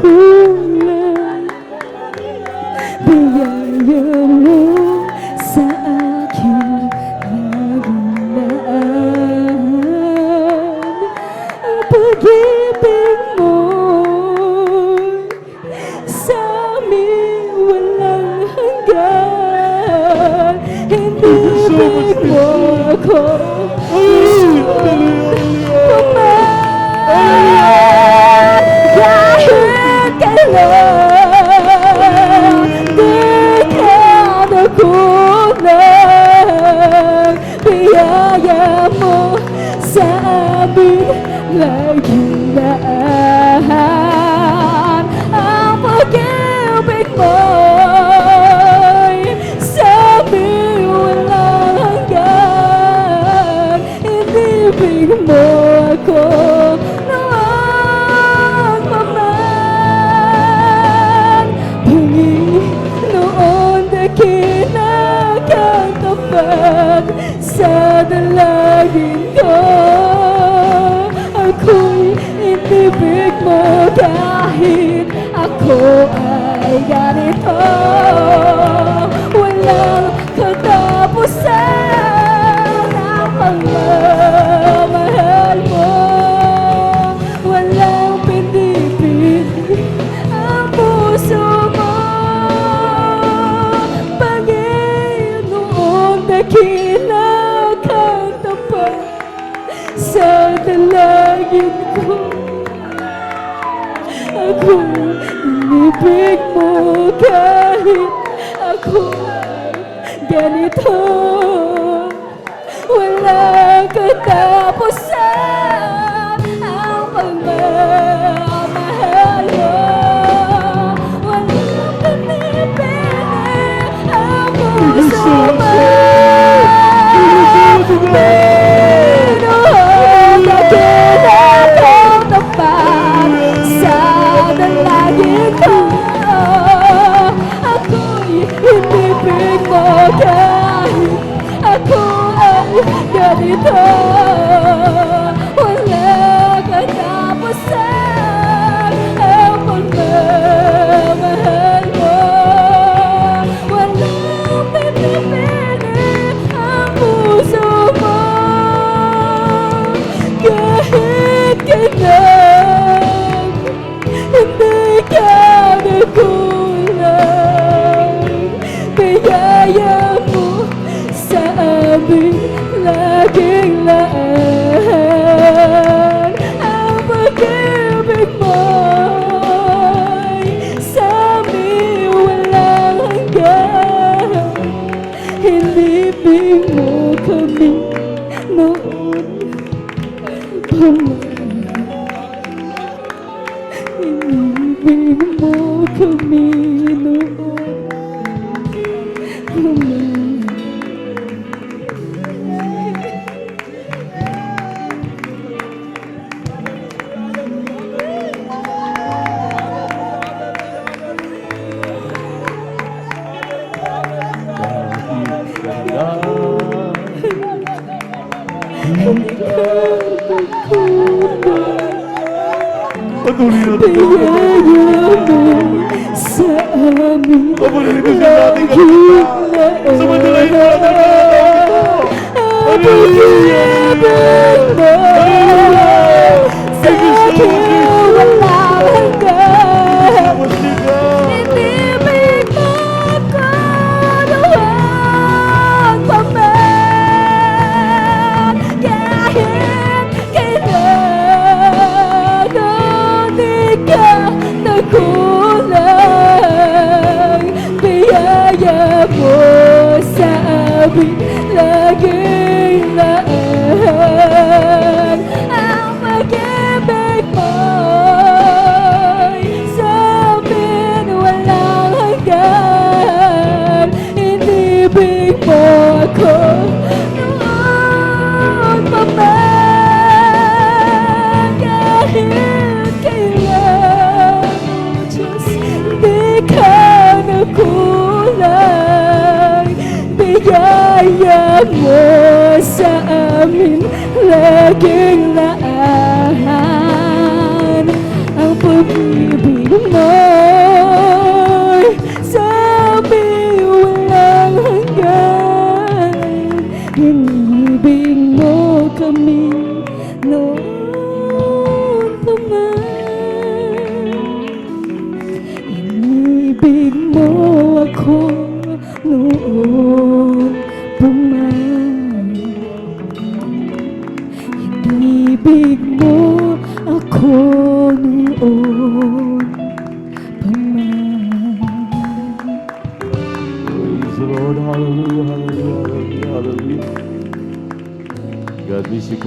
kulang. Biyaya mo sa akin nagulaan. Ang pag-ibig mo sa amin walang hanggan. Inibig mo ako kahit kailan. Di ka nakulang. Biyaya mo sa amin laging daan. Ang pag-ibig mo'y sa amin walang hanggan. Inibig mo ako noon pa man. Panginoon, dakila kang tapat sa dalangin ko. Ako'y inibig mo kahit ako ay ganito. Walang katapusan ang pagmamahal mo. Walang pinipili ang puso mo. Panginoon, dakila kang tapat sa dalangin ko. Ako inibig mo kahit ako ay ganito. Walang katapusan ang pagmamahal mo. Walang pinipili ang puso mo. Panginoon, dakila kang tapat sa dalangin ko. Ako'y inibig mo kahit ako ay ganito. Walang katapusan ang pagmamahal mo. Walang pinipili ang puso mo. Kahit kailan hindi ka nakulang. Biyaya mo sa amin laging laan. Ang pag-ibig mo'y sa amin walang hanggan. Inibig mo kami noon pa man. Inibig mo kami noon pa man. Biyaya mo sa amin laging laan. Ang pag-ibig mo sa akin walang hanggan. Inibig mo ako noon pa man. Kahit kailan di ka nakulang. Biyaya mo sa amin laging laan. Ang pag-ibig mo'y sa amin walang hanggan. Inibig mo ako noon pa man. Kahit kailan, Diyos, di ka nakulang. Biyaya mo sa amin laging laan. Ang pag-ibig Inibig mo ako noon pa man. Inibig mo ako noon pa man. Praise the Lord. Hallelujah, hallelujah, hallelujah, hallelujah. God bless you.